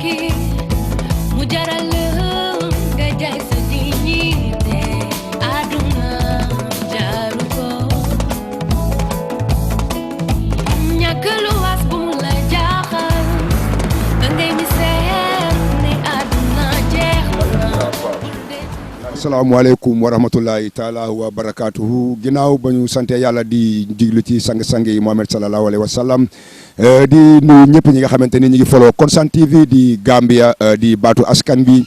tekki mu jaral nga jaay sa dignité àdduna jaru ko ñàkk lu was bu mu la jaaxal da ngay misère ne àdduna jeex na. asalaamaaleykum wa rahmatullahi taala wa barakaatuhu ginnaaw ba ñu sante yàlla di diglu ci sang-sang yi Muhammad sallallahu alayhi wa sallam di nuyu ñëpp ñi nga xamante ni ñu ngi follow Constant TV di Gambia di baatu askan bi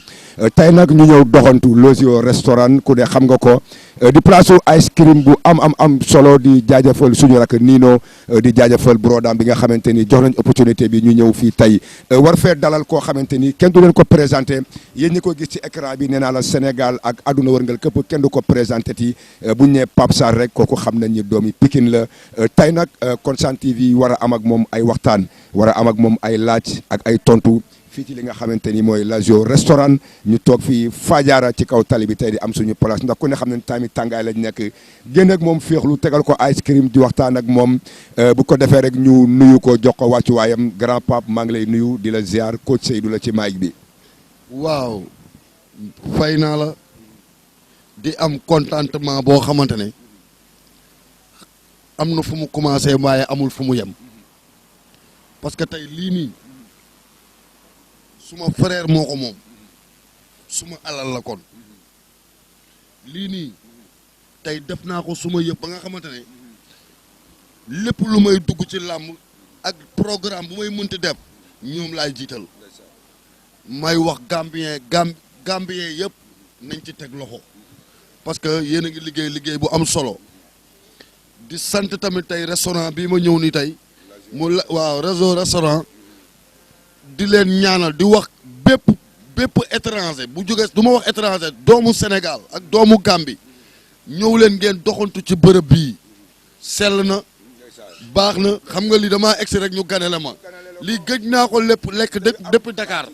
tey nag ñu ñëw doxantu Lozio restaurant ku ne xam nga ko di place ice cream bu am solo di jaajëfal suñu rak Nino di jaajëfal brodam bi nga xamante ni jox nañ opportunité bi ñu ñëw fii tey war fee dalal koo xamante ni kenn du leen ko présenté yéen ñi ko gis ci écran bi nee naa la Sénégal ak àdduna wërngal këpp kenn du ko présenté ti buñ ne Pape Sarr rek kooku xam nañ ni doomi Pikine la tey nag Constant TV war a am ak moom ay waxtaan war a am ak moom ay laaj ak ay tontu fii ci li nga xamante ni mooy Lozio restaurant ñu toog fii Fadiara ci kaw tali bi tey di am suñu place ndax ku ne xam ne tamit tàngaay lañ nekk génn ak moom féexlu tegal ko ice cream di waxtaan ak moom bu ko defee rek ñu nuyu ko jox ko wàccuwaayam grand pape maa ngi lay nuyu di la ziar coach Seydou la ci mic bi. waaw fay naa la di am contentement boo xamante ne am na fu mu commencé waaye amul fu mu yem parce que tey lii nii suma frère moo ko moom suma alal la kon lii nii tey def naa ko suma yëpp ba nga xamante ne lépp lu may dugg ci làmb ak programme bu may mënti def ñoom laay jiital may wax Gambien yëpp nañ ci teg loxo parce que yéen a ngi liggéey bu am solo di sant tamit tey restaurant bii ma ñëw nii tey waaw Lozio restaurant di leen ñaanal di wax bépp étranger bu jógee du ma wax étranger doomu Sénégal ak doomu Gambie ñëw leen ngeen doxantu ci bërëb bii sell na baax na xam nga lii damaa egsi rek ñu gane la ma lii gëj naa ko lekk depuis Dakar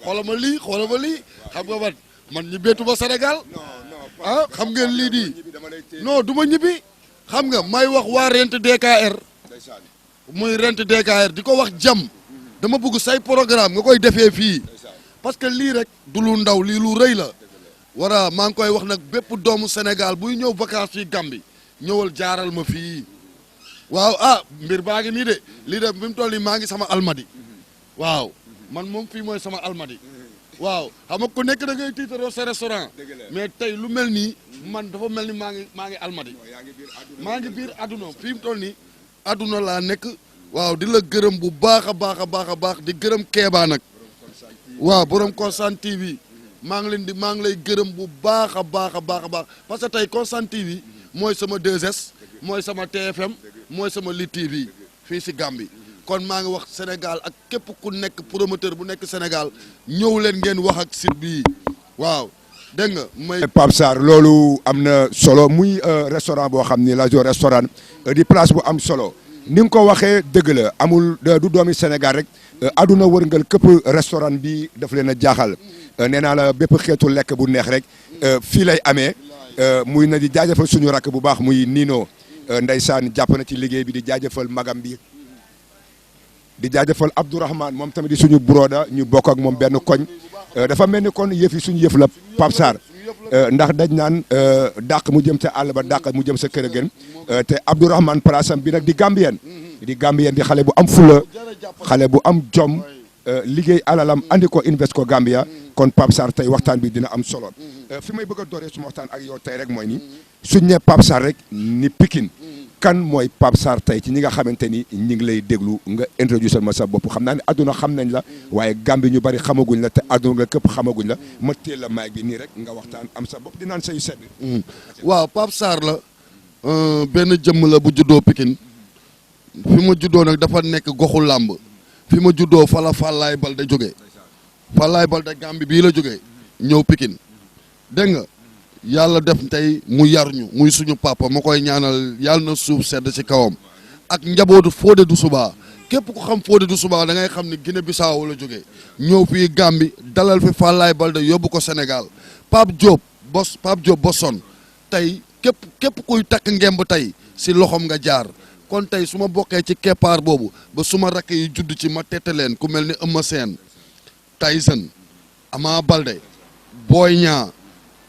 xoolal ma lii xam nga man ñibbeetu ba Sénégal ah xam ngeen lii di non du ma ñibbi xam nga may wax waa Rent DKR muy Rent DKR di ko wax jàmm dama bëgg say programme nga koy defee fii parce que lii rek du lu ndaw lii lu rëy la wara maa ngi koy wax nag bépp doomu Sénégal buy ñëw vacances fii Gambie ñëwal jaaral ma fii waaw mbir baa ngi nii de lii de bi mu toll nii maa ngi sama almadi waaw man moom fii mooy sama almadi waaw xam nga ku nekk da ngay tiitaroo sa restaurant mais tey lu mel nii man dafa mel ni maa ngi almadi maa ngi biir àdduna fii mu toll nii àdduna laa nekk waaw di la gërëm bu baax a baax di gërëm Kéba nag waaw borom Constant TV maa ngi lay gërëm bu baax a baax parce que tey Constant TV mooy sama 2S mooy sama TFM mooy sama Lit TV fii si Gambie kon maa ngi wax Sénégal ak képp ku nekk promoteur bu nekk Sénégal ñëw leen ngeen wax ak site bii waaw dégg nga mooy Pape Sarr loolu am na solo muy restaurant boo xam ni Lozio restaurant di place bu am solo ni nga ko waxee dëgg la amul du doomi Sénégal rek aduna wërngal këpp restaurant bi daf leen a jaaxal nee naa la bépp xeetu lekk bu neex rek fii lay amee muy na di jaajëfal suñu rakk bu baax muy Nino ndeysaan jàpp na ci liggéey bi di jaajëfal magam bi di jaajëfal Abdourahmane moom tamit di suñu broda ñu bokk ak moom benn koñ dafa mel ni kon yëf yi suñu yëf la Pape Sarr ndax dañ naan dàq mu jëm ca àll ba dàq mu jëm sa kër a gën te Abdourahmane palaasam bi nag di Gambien di xale bu am fula xale bu am jom liggéey alalam andi ko invest ko Gambia kon Pape Sarr tey waxtaan bi dina am solo fi may bëgg a dooree suma waxtaan ak yow tey rek mooy ni suñ ne Pape Sarr rek ni Pikine kan mooy Pape Sarr tey ci ñi nga xamante ni ñi ngi lay déglu nga introduire ma sa bopp xam naa ne adduna xam nañ la waaye Gambie ñu bari xamaguñ la te adduna nga këpp xamaguñ la ma téel la mic bi nii rek nga waxtaan am sa bopp di naan sayu sedd waaw Pape Sarr la benn jëmm la bu juddoo Pikine fi ma juddoo nag dafa nekk goxu làmb fi ma juddoo fa la Fallaye Balde jógee Fallaye Balde Gambie bii la jógee ñëw Pikine dégg nga yàlla def tey mu yar ñu muy suñu papa ma koy ñaanal yàlla na suuf sedd ci kawam ak njabootu Fodé Doussouba képp ku xam Fodé Doussouba da ngay xam ni Guinée Bissau la jógee ñëw fii Gambie dalal fi Fallaye Balde yóbbu ko Sénégal Pape Diop Boston tey képp kuy takk ngemb tey si loxom nga jaar kon tey su ma bokkee ci keppaar boobu ba suma rakk yi judd ci ma tette leen ku mel ni Eumeu Sène Tyson Ama Baldé Boy Niang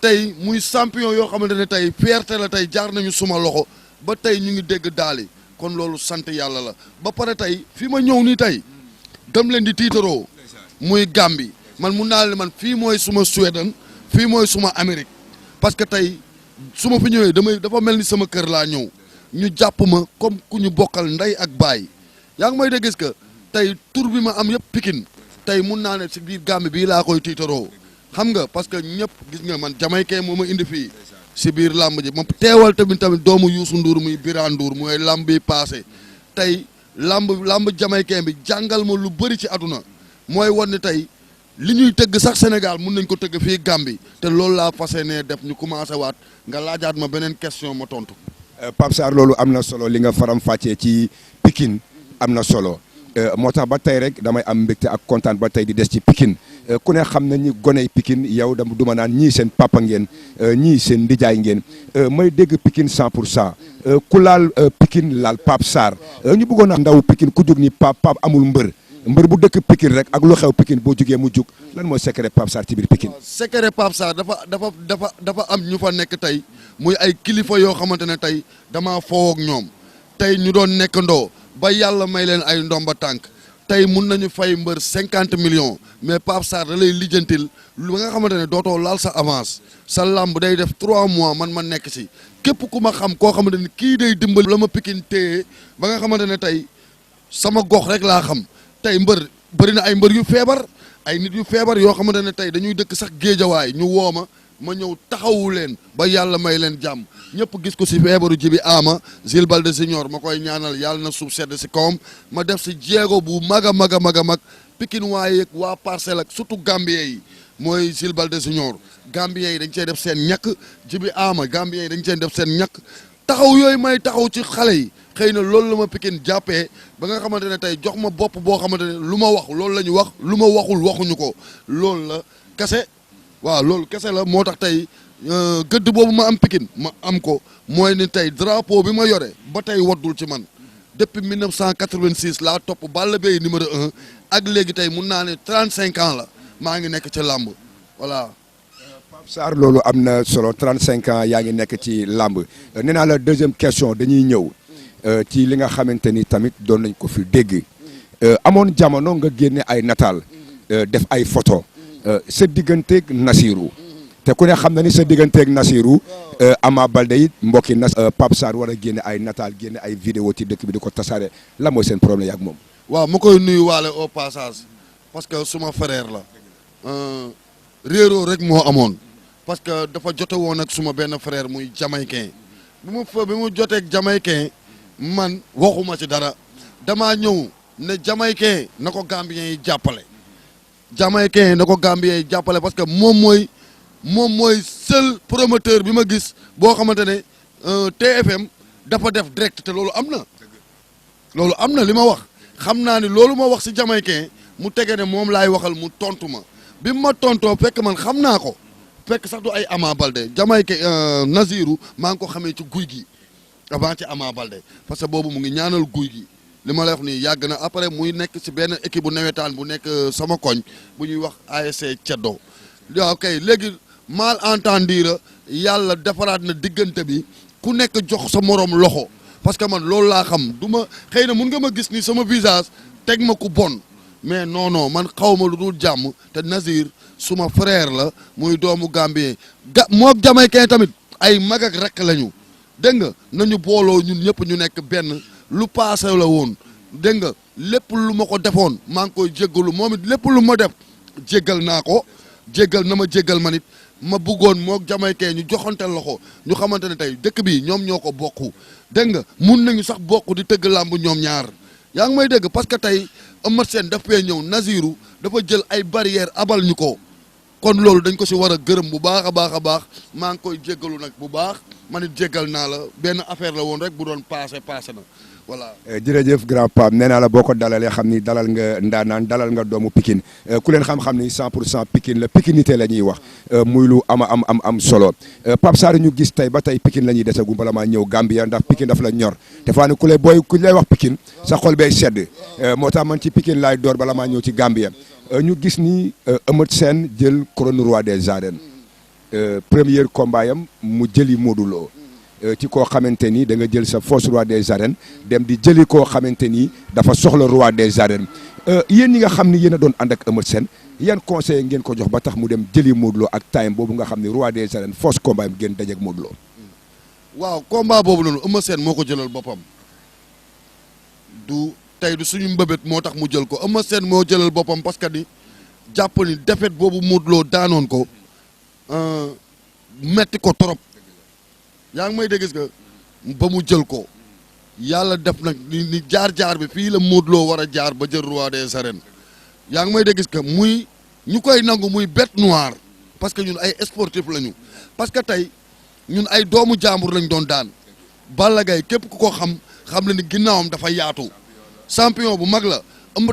tey muy champion yoo xamante ne tey fierté la tey jaar nañu suma loxo ba tey ñu ngi dégg daali kon loolu sant yàlla la ba pare tey fi ma ñëw nii tey dem leen di tiitaroo muy Gambie man mun naa leen man fii mooy suma Suède fii mooy suma Amérique parce que tey su ma fi ñëwee dafa mel ni sama kër laa ñëw ñu jàpp ma comme ku ñu bokkal ndey ak baay yaa ngi may de gis que tey tur bi ma am yëpp Pikine tey mun naa ne si biir Gambie bii laa koy tiitaroo xam nga parce que ñëpp gis nga man jamaïcain moo ma indi fii si biir làmb ji ma teewal tamit doomu Youssou Ndour muy Birane Ndour mooy làmb bi passé tey làmb jamaïcain bi jàngal ma lu bëri ci àdduna mooy wan ne tey li ñuy tëgg sax Sénégal mun nañ ko tëgg fii Gambie te loolu laa fas yéenee def ñu commencé waat nga laajaat ma beneen question ma tontu. Pape Sarr loolu am na solo li nga faram fàccee ci Pikine am na solo moo tax ba tey rek damay am mbégte ak kontaan ba tey di des ci Pikine ku ne xam na ñi goney Pikine yow dama duma naan ñii seen papa ngeen ñii seen ndijaay ngeen may dégg Pikine 100% ku laal Pikine laal Pape Sarr ñu bëggoon a ndaw Pikine ku jóg ni Pape amul mbër bu dëkk Pikine rek ak lu xew Pikine boo jógee mu jug lan mooy secret Pape Sarr ci biir Pikine. secret Pape Sarr dafa am ñu fa nekk tey muy ay kilifa yoo xamante ne tey damaa foo ak ñoom tey ñu doon nekkandoo ba yàlla may leen ay ndomba tànk tey mun nañu fay mbër 50 millions mais Pape Sarr da lay lijjantil lu nga xamante ne dootoo laal sa avance sa lamb day def 3 mois man ma nekk si képp ku ma xam koo xamante ne kii day dimbali la ma Pikine téye ba nga xamante ne tey sama gox rek laa xam tey mbër bëri na ay mbër yu feebar ay nit yu feebar yoo xamante ne tey dañuy dëkk sax géejawaay ñu woo ma ñëw taxawu leen ba yàlla may leen jàmm ñëpp gis ko si feebaru Jibi Ama Jules Baldé Junior ma koy ñaanal yàlla na suuf sedd si kawam ma def si jéego bu mag a mag a mag a mag Pikine waaye waa Parcelles ak surtout Gambien yi mooy Jules Baldé Junior Gambien yi dañ cey def seen ñàkk Jibi Ama Gambien yi dañ cey def seen ñàkk taxaw yooyu may taxaw ci xale yi xëy na loolu la ma Pikine jàppee ba nga xamante ne tey jox ma bopp boo xamante ne lu ma wax loolu la ñu wax lu ma waxul waxuñu ko loolu la kese waaw loolu kese la moo tax tey gëdd boobu ma am Pikine ma am ko mooy ni tey drapeau bi ma yore ba tey waddul ci man depuis 1986 laa topp Balla Beye numéro 1 ak léegi tey mun naa ne 35 ans la maa ngi nekk ci làmb voilà. Pape Sarr loolu am na solo 35 ans yaa ngi nekk ci làmb nee naa la deuxième question dañuy ñëw ci li nga xamante ni tamit doon nañ ko fi dégg amoon jamono nga génne ay nataal def ay photo sa digganteeg Nasirou te ku ne xam na ni sa digganteeg Nasirou Ama Baldé it mbokki Pape Sarr war a génne ay nataal génne ay vidéo ci dëkk bi di ko tasaare la mooy seen problème yaak moom. waaw ma koy nuyu waale au passage parce que suma frère la réeroo rek moo amoon parce que dafa jote woon ak suma benn frère muy jamaïcain bi mu joteeg jamaïcain man waxuma ci dara damaa ñëw ne jamaïcain na ko Gambien yi jàppale jamaïcain na ko Gambien yi jàppale parce que moom mooy seul promoteur bi ma gis boo xamante ne TFM dafa def direct te loolu am na li ma wax xam naa ni loolu ma wax si jamaïcain mu tege ne moom laay waxal mu tontu ma bi ma tontoo fekk man xam naa ko fekk sax du ay Ama Baldé jamaïcain Nasirou maa ngi ko xamee ci guy gi avant ci Ama Baldé parce que boobu mu ngi ñaanal guy gi li ma lay wax nii yàgg na après muy nekk si benn équipe bu nawetaan bu nekk sama koñ bu ñuy wax ASC Ceddo waaw kay léegi malentendu la yàlla defaraat na diggante bi ku nekk jox sa morom loxo parce que man loolu laa xam du ma xëy na mun nga ma gis ni sama visage teg ma ku bon mais non man xaw ma lu dul jàmm te Nasir suma frère la muy doomu Gambien moo jamaïcain tamit ay mag ak rakk lañu dégg nga nañu booloo ñun ñëpp ñu nekk benn lu paase la woon dégg nga lépp lu ma ko defoon maa ngi koy jéggalu moom it lépp lu ma def jéggal naa ko jéggal na ma jéggal ma nit ma bëggoon moo jamaïcain ñu joxante loxo ñu xamante ne tey dëkk bi ñoom ñoo ko bokk dégg nga mun nañu sax bokk di tëgg làmb ñoom ñaar yaa ngi may dégg parce que tey Eumeu Sène daf fee ñëw Nasirou dafa jël ay barrières abal ñu ko kon loolu dañ ko si war a gërëm bu baax a baax a baax maa ngi koy jéggalu nag bu baax man it jéggal naa la benn affaire la woon rek bu doon passé na voilà. jërëjëf grand Pape nee naa la boo ko dalalee xam ni dalal nga ndaanaan dalal nga doomu Pikine ku leen xam-xam ni 100% Pikine la pikinité la ñuy wax muy lu am solo Pape Sarr ñu gis tey ba tey Pikine la ñuy desagum bala maa ñëw Gambia ndax Pikine daf la ñor te faa ne ku lay wax Pikine sa xol bay sedd moo tax man ci Pikine laay door bala maa ñëw ci Gambia ñu gis ni Eumeu Sène jël couronne roi des arènes premier combat yam mu jëli Modou Lo ci koo xamante ni da nga jël sa fausse roi des arènes dem di jëli koo xamante ni dafa soxla roi des arènes yéen ñi nga xam ni yéen a doon ànd ak Eumeu Sène yan conseil ngeen ko jox ba tax mu dem jëli Modou Lo ak time boobu nga xam ni roi des arènes fausse combat yam ngeen dajeek Modou Lo. waaw combat boobu noonu Eumeu Sène moo ko jëlal boppam du tey du suñu mbëbët moo tax mu jël ko Eumeu Sène moo jëlal boppam parce que ni jàpp ni défaite boobu Modou Lo daanoon ko metti ko trop yaa ngi may dégg gis nga ba mu jël ko yàlla def nag ni jaar-jaar bi fii la Modou Lo war a jaar ba jël roi des arènes yaa ngi may dégg gis nga muy ñu koy nangu muy bête noire parce que ñun ay sportif lañu parce que tey ñun ay doomu jàmbur lañ doon daan Balla Gaye képp ku ko xam na ni ginnaawam dafa yaatu champion bu mag la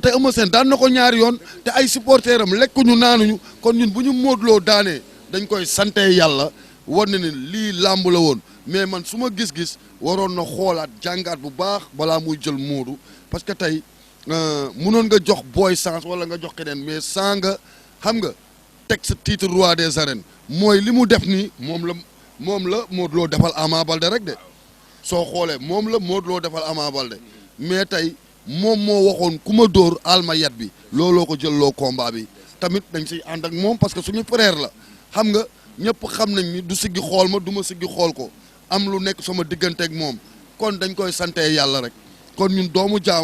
tey Eumeu Sène daan na ko ñaari yoon te ay supporters am lekkuñu naanuñu kon ñun bu ñu Modou Lo daanee dañ koy sante yàlla war na ne lii làmb la woon mais man su ma gis-gis waroon na xoolaat jàngaat bu baax balaa muy jël Modou parce que tey munoon nga jox Boy Sens wala nga jox keneen mais sans nga xam nga teg sa titre roi des arènes mooy li mu def nii moom la Modou Lo defal Ama Baldé rek de soo xoolee moom la Modou Lo defal Ama Baldé mais tey moom moo waxoon ku ma dóor alma yat bi looloo ko jëlloo combat bi tamit dañ siy ànd ak moom parce que suñu frère la xam nga ñëpp xam nañ ni du siggi xool ma du ma siggi xool ko am lu nekk sama diggante ak moom kon dañ koy sante yàlla rek kon ñun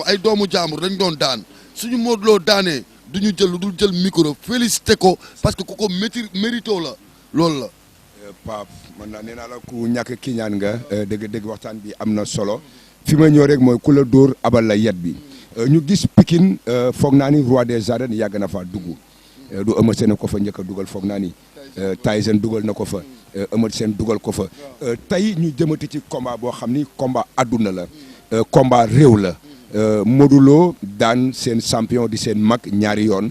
ay doomu jaambur dañ doon daan suñu Modou Lo daanee du ñu jël lu dul jël micro félicité ko parce que ku ko mérito la loolu la. Pape man naa nee naa la ku ñàkk kii ñaan nga dëgg waxtaan bi am na solo fi ma ñëw rek mooy ku la dóor abal la yet bi ñu gis Pikine foog naa ni roi des arènes yàgg na faa dugg du Eumeu Sène ko fa njëkk a dugal foog naa ni Tyson dugal na ko fa Eumeu Sène dugal ko fa tey ñu jëmati ci combat boo xam ni combat adduna la combat réew la Modou Lo daan seen champion di seen mag ñaari yoon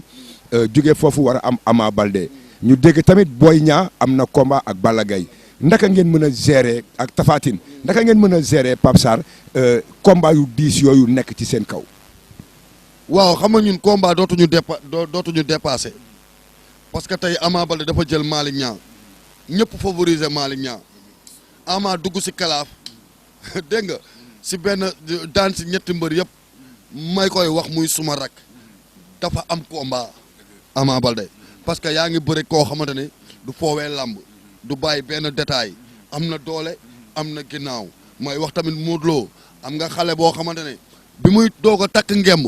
jóge foofu war a am Ama Baldé ñu dégg tamit Boy Niang am na combat ak Balla Gaye ndaka ngeen mën a gérer ak Tapha Tine ndaka ngeen mën a gérer Pape Sarr combat yu diis yooyu nekk ci seen kaw. waaw xam nga ñun combat dootuñu dépassé parce que tey Ama Baldé dafa jël Malick Niang ñëpp favoriser Malick Niang Ama dugg si kalaaf dégg nga si benn daan si ñetti mbër yëpp may koy wax muy suma rak dafa am combat Ama Baldé parce que yaa ngi bëri koo xamante ne du foowee làmb du bàyyi benn détail am na doole am na ginnaaw may wax tamit Modou Lo am nga xale boo xamante ne bi muy doog a takk ngemb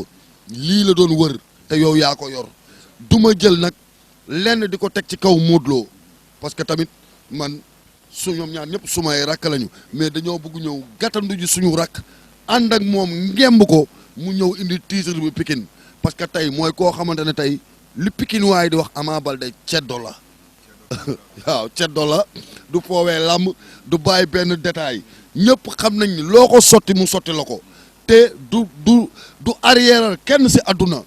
lii la doon wër te yow yaa ko yor du ma jël nag lenn di ko teg ci kaw Modou Lo parce que tamit man ñoom ñaar ñëpp sumay rakk lañu mais dañoo bëgg ñëw gàttandu ji suñu rakk ànd ak moom ngemb ko mu ñëw indi titre bi Pikine parce que tey mooy koo xamante ne tey li Pikine waaye di wax Ama Baldé ceddo la waaw ceddo la du foowee làmb du bàyyi benn détail ñëpp xam nañ ni loo ko sotti mu sotti la ko te du arrière kenn si àdduna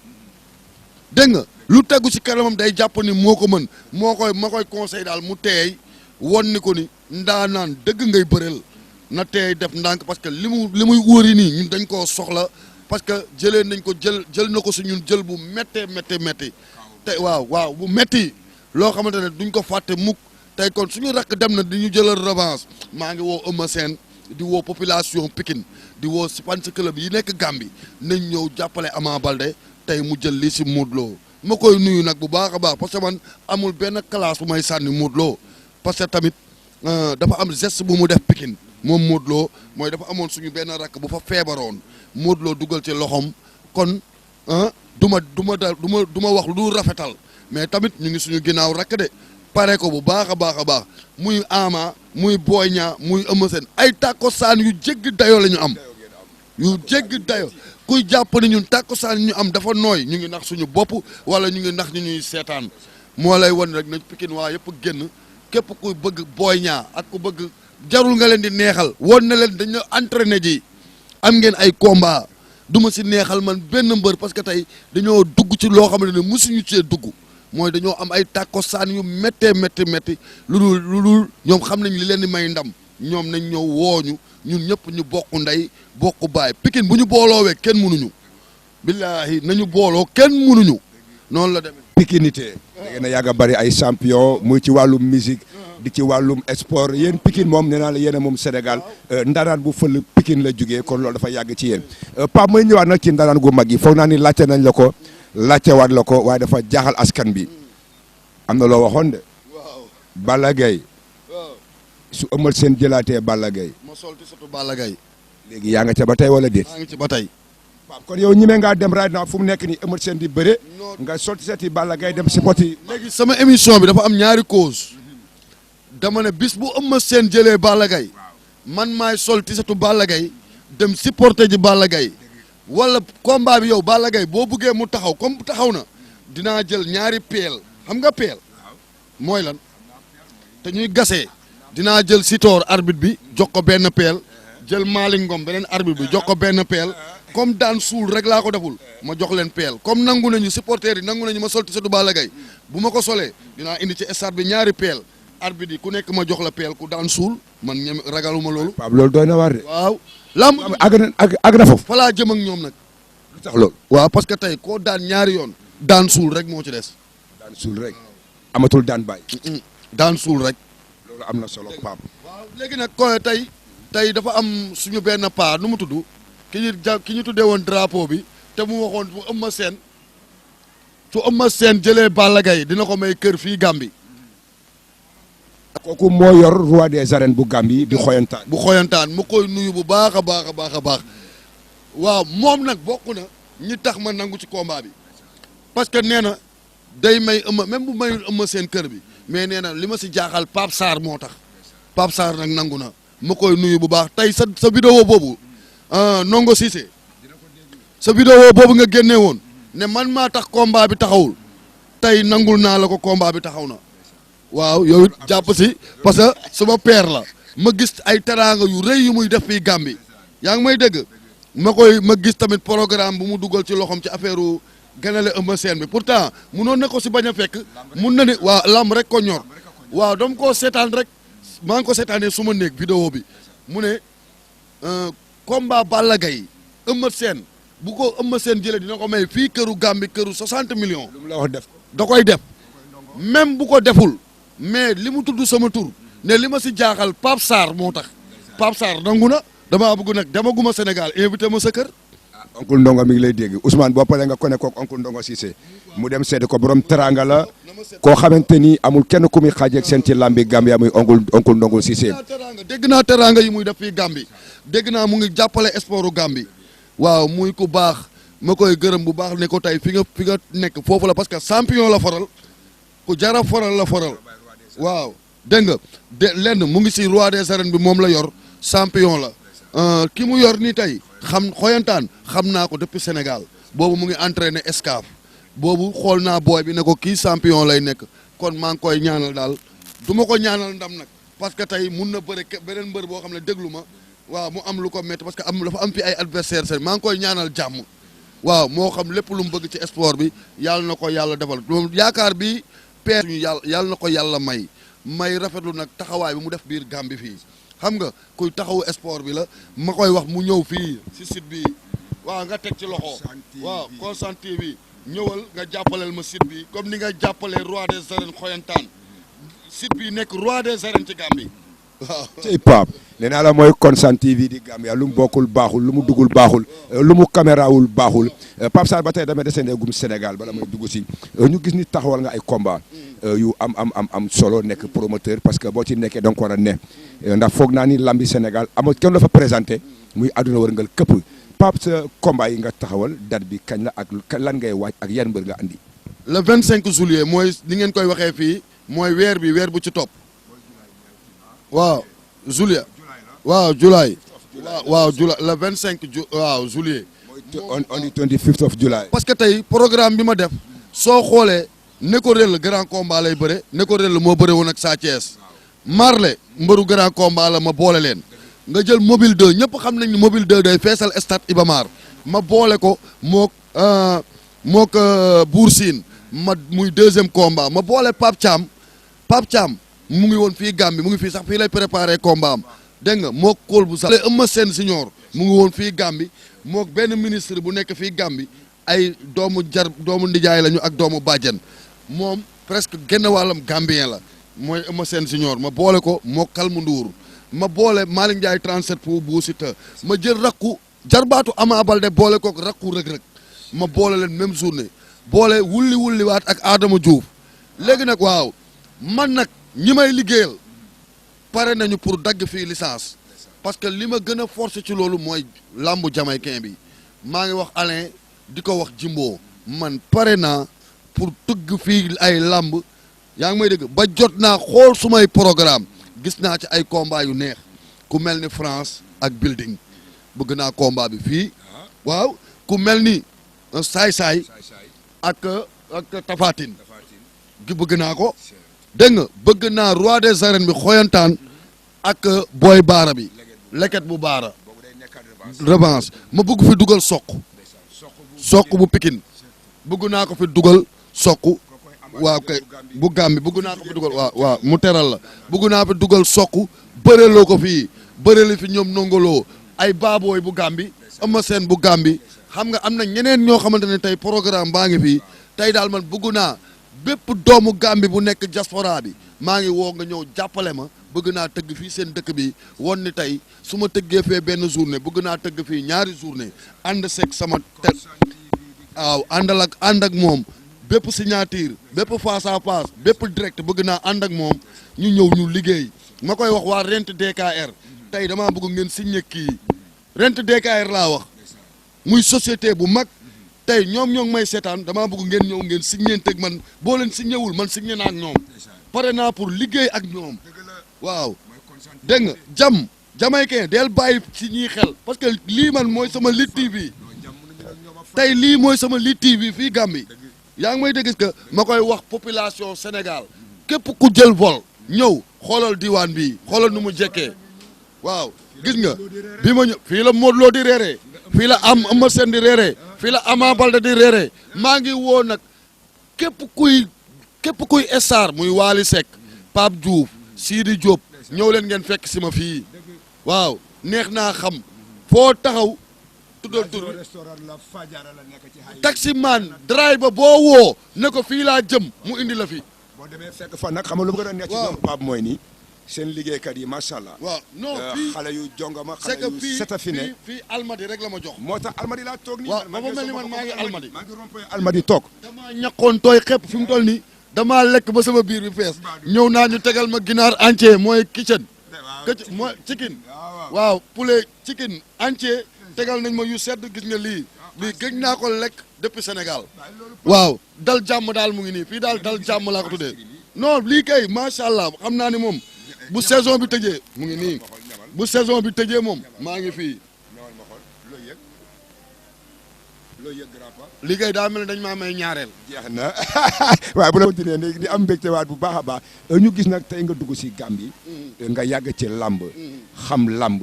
dégg nga lu tegu si kanamam day jàpp ni moo ko mën ma koy conseil daal mu teey won ni ko ni ndaanaan dëgg ngay bëreel na teey def ndànk parce que li muy wóori nii ñun dañ koo soxla parce que jëlee nañ ko jël na ko si ñun jël bu métti te waaw bu métti loo xamante ne duñ ko fàtte mukk tey kon suñu rakk dem na di ñu jëlal revanche maa ngi woo Eumeu Sène di woo population Pikine di woo fans club yi nekk Gambie nañ ñëw jàppale Ama Baldé tey mu jël lii si Modou Lo ma koy nuyu nag bu baax a baax parce que man amul benn classe bu may sànni Modou Lo parce que tamit dafa am geste bu mu def Pikine moom Modou Lo mooy dafa amoon suñu benn rakk bu fa feebaroon Modou Lo dugal ci loxoom kon du ma wax lu rafetal mais tamit ñu ngi suñu ginnaaw rakk de pare ko bu baax a baax muy Ama muy Boy Niang muy Eumeu Sène ay tàkkosaan yu jéggi dayo la ñu am yu jéggi dayo kuy jàpp ni ñun tàkkosaan ñu am dafa nooy ñu ngi nax suñu bopp wala ñu ngi nax ñu ñuy seetaan moo lay wan rek na Pikine waa yëpp génn képp ku bëgg Boy Niang ak ku bëgg jarul nga leen di neexal woon na leen dañu entraîné ji am ngeen ay combat du ma si neexal man benn mbër parce que tey dañoo dugg ci loo xamante ne mosuñu cee dugg mooy dañoo am ay tàkkosaan yu méttee métti lu dul ñoom xam nañ li leen di may ndam ñoom nañ ñëw wooñu ñun ñëpp ñu bokk ndey bokk baay Pikine bu ñu booloowee kenn mënuñu billaahi nañu booloo kenn mënuñu noonu la demee pikinité da ngeen a yàgg a bëri ay champion muy ci wàllum musique di ci wàllum sport yéen Pikine moom nee naa la yéen a moom Sénégal ndaraan bu fël Pikine la jugee kon loolu dafa yàgg ci yéen Pape mooy ñëwaat nag ci ndaraan gu mag yi foog naa ni laajte nañ la ko laajtewaat la ko waaye dafa jaaxal askan bi am na loo waxoon de Balla Gaye su ëmmal seen jëlaatee Balla Gaye ma solti surtout Balla Gaye léegi yaa nga ca ba tey wala déet maa ngi ci ba tey kon yow ñime ngaa dem right now fu mu nekk nii ëmmal seen di bëre nga solti seeti Balla Gaye dem supporti léegi sama émission bi dafa am ñaari cause dama ne bis bu ëmma seen jëlee Balla Gaye man maay sol tisatu Balla Gaye dem supporter ji Balla Gaye wala combat bi yow Balla Gaye boo buggee mu taxaw comme taxaw na dinaa jël ñaari peel xam nga peel mooy lan te ñuy gasee dinaa jël Sitor arbitre bi jox ko benn peel jël Malick Ngom beneen arbitre bi jox ko benn peel comme daan suul rek laa ko deful ma jox leen peel comme nangu nañu supporters yi nangu nañu ma sol tisatu Balla Gaye bu ma ko solee dinaa indi ci stade bi ñaari peel arbitre yi ku nekk ma jox la peel ku daan suul man ñem ragaluma loolu. Pape loolu doy na waar de. waaw. lamb àgg na foofu. fa laa jëm ak ñoom nag. lu tax loolu. waaw parce que tey koo daan ñaari yoon. daan suul rek moo ci des. daan suul rek. amatul daan bàyyi. daan suul rek. loolu am na solo Pape. waaw léegi nag ko tey dafa am suñu benn paa nu mu tudd ki ñu tuddee woon drapeau bi te mu waxoon bu ëmma seen jëlee Balla Gaye dina ko may kër fii Gambie. kooku moo yor roi des arènes bu Gambie di xoyantaan. bu xoyantaan mu koy nuyu bu baax a baax a baax a baax waaw moom nag bokk na ñi tax ma nangu ci combat bi parce que nee na day may ëmma même bu mayul ëmma seen kër bi mais nee na li ma si jaaxal Pape Sarr moo tax Pape Sarr nag nangu na ma koy nuyu bu baax tey sa vidéo boobu Ndongo Cissé sa vidéo boobu nga génnee woon ne man maa tax combat bi taxawul tey nangul naa la ko combat bi taxaw na. waaw yow it jàpp si parce que sama père la ma gis ay teraanga yu rëy yu muy def fii Gambie yaa ngi may dégg ma gis tamit programme bu mu dugal ci loxoom ci affaire ganale Eumeu Sène bi pourtant munoon na ko si bañ a fekk mun na ni waaw lamb rek ko ñor waaw dama koo seetaan rek maa ngi ko seetaanee su ma néeg vidéo bi mu ne combat Balla Gaye Eumeu Sène bu ko Eumeu Sène jëlee dina ko may fii këru Gambie këru 60 millions. lu mu la wax def da koy def même bu ko deful. mais li mu tudd sama tur ne li ma si jaaxal Pape Sarr moo tax Pape Sarr nangu na damaa bëgg nag demaguma Sénégal invité ma sa kër. oncle Ndongo mi ngi lay dégg Ousmane boo paree nga ko ne kook oncle Ndongo Cissé mu dem seede ko borom teranga la koo xamante ni amul kenn ku muy xaajeeg seen ci lambi Gambia muy oncle Ndongo Cissé. dégg naa teranga yi muy def fii Gambie dégg naa mu ngi jàppale sportu Gambie waaw muy ku baax ma koy gërëm bu baax ne ko tey fi nga nekk foofu la parce que champion la faral ku jara faral la faral. waaw dégg nga lenn mu ngi si roi des arènes bi moom la yor champion la ki mu yor nii tey xoyantaan xam naa ko depuis Sénégal boobu mu ngi entraîné Escaf boobu xool naa booy bi ne ko kii champion lay nekk kon maa ngi koy ñaanal daal du ma ko ñaanal ndam nag parce que tey mun na bëre beneen mbër boo xam ne déglu ma waaw mu am lu ko métti parce que dafa am fi ay adversaire seen maa ngi koy ñaanal jàmm waaw moo xam lépp lu mu bëgg ci sport bi yàlla na ko yàlla defal moom yaakaar bi père ñu yàlla na ko yàlla may rafetlu nag taxawaay bi mu def biir Gambie fii xam nga kuy taxawu sport bi la ma koy wax mu ñëw fii si site bi waaw nga teg ci loxo waaw Constant TV ñëwal nga jàppaleel ma site bi comme ni nga jàppalee roi des arènes xoyantaan site bi nekk roi des arènes ci Gambie waaw. cey Pape nee naa la mooy Constant TV di Gambia lu mu bokkul baaxul lu mu duggul baaxul lu mu camérawul baaxul Pape Sarr ba tey damay desandi gum Sénégal bala may dugg si ñu gis ni taxawal nga ay combat yu am solo nekk promoteur parce que boo ci nekkee da nga ko war a ne ndax foog naa ni lambi Sénégal amoo kenn dafa présenté muy àdduna wërngal këpp Pape sa combat yi nga taxawal date bi kañ la ak lan ngay waaj ak yan mbër nga andi. le 25 juillet mooy ni ngeen koy waxee fii mooy weer bu ci topp waaw juillet waaw juillet waaw juillet le 25 waaw juillet. on the 25th of July. parce que tey programme bi ma def soo xoolee Neko Rell grand combat lay bëre Neko Rell moo bëre woon ak Sa Thiès Marley mbëru grand combat la ma boole leen nga jël mobile 2 ñëpp xam nañ ni mobile 2 day feesal stade Iba Mar ma boole ko mook Bour Sine ma muy deuxième combat ma boole Pape Thiam mu ngi woon fii Gambie mu ngi fii sax fii lay préparé combat am dégg nga mook Kool bu sax Eumeu Sène Senior mu ngi woon fii Gambie mook benn ministre bu nekk fii Gambie ay doomu ndijaay lañu ak doomu bàjjen moom presque genn wàllam Gambien la mooy Eumeu Sène Junior ma boole ko moo Kalmu Ndour ma boole Malick Ndiaye 37 pour Bou Siteu ma jël rakku jarbaatu Ama Baldé boole kook rakku Reug Reug ma boole leen même journée boole wulli waat ak Adama Diouf léegi nag waaw man nag ñi may liggéeyal pare nañu pour dagg fii licence parce que li ma gën a forcé ci loolu mooy làmbu jamaïcain bi maa ngi wax Alain di ko wax Jimbo man pare naa pour tëgg fii ay làmb yaa ngi may dégg ba jot naa xool sumay programme gis naa ci ay combat yu neex ku mel ni France ak building bëgg naa combat bi fii waaw ku mel ni saay-saay ak Tafatine gi bëgg naa ko dégg nga bëgg naa roi des arènes bi xoyantaan ak booy baara bi leket bu baara revanche ma bëgg fi dugal soq bu Pikine bëgg naa ko fi dugal soq waaw kay bu Gàmbi bëgg naa ko fi dugal waaw mu teral la bëgg naa fi dugal soq bëreloo ko fii bëreli fi ñoom nongoloo ay baabooy bu Gàmbi Eumeu Sène bu Gàmbi xam nga am na ñeneen ñoo xamante ne tey programme baa ngi fii tey daal man bëgg naa bépp doomu Gàmbi bu nekk diaspora bi maa ngi woo nga ñëw jàppale ma bëgg naa tëgg fii seen dëkk bi won ni tey su ma tëggee fee benn journée bëgg naa tëgg fii ñaari journée ànd seeg sama waaw ànd ak moom bépp signature bépp face à face bépp direct bëgg naa ànd ak moom ñu ñëw ñu liggéey ma koy wax waa Rent DKR tey damaa bëgg ngeen signé kii Rent DKR laa wax muy société bu mag tey ñoom ñoo ngi may seetaan damaa bëgg ngeen ñëw ngeen signé teg man boo leen signé wul man signé naa ak ñoom pare naa pour liggéey ak ñoom waaw dégg nga jamaïcain del bàyyi ci ñiy xel parce que lii man mooy sama Lutte TV tey lii mooy sama Lutte TV fii Gambie yaa ngi may dégg que ma koy wax population Sénégal képp ku jël vol ñëw xoolal diwaan bi xoolal nu mu jekkee waaw gis nga bi ma ñëw fii la Modou Lo di reeree fii la Eumeu Sène di reeree fii la Ama Baldé di reeree maa ngi woo nag képp kuy star muy Wally Seck Pape Diouf Sidi Diop ñëw leen ngeen fekk si ma fii waaw neex naa xam foo taxaw tuddal tur taximan driver boo woo ne ko fii laa jëm mu indi la fi boo demee fekk fan nag xam nga lu ma gën a neex ci ñoom Pape mooy nii seen liggéeykat yi macha allah. waaw non fii xale yu jongama xale yu seta fi ne fii almadi rek la ma jox moo tax almadi laa toog nii waaw ba mel ni man maa ngi almadi maa ngi rompé almadi toog damaa ñaqoon tooy xepp fi mu toll nii damaa lekk ba sama biir bi fees ñëw naa ñu tegal ma ginaar entier mooy kitchen mooy chicken waaw poulet chicken entier tegal nañ ma yu sedd gis nga lii gëj naa ko lekk depuis Sénégal waaw dal jàmm daal mu ngi nii fii daal dal jàmm laa ko tuddee non lii kay macha allah xam naa ni moom bu saison bi tëjee mu ngi nii bu saison bi tëjee moom maa ngi fii lii kay daa mel ne dañ maa may ñaareel jeex na waaye bu la continuer léegi di am mbégte waat bu baax a baax ñu gis nag tey nga dugg si Gambie nga yàgg ci lamb xam lamb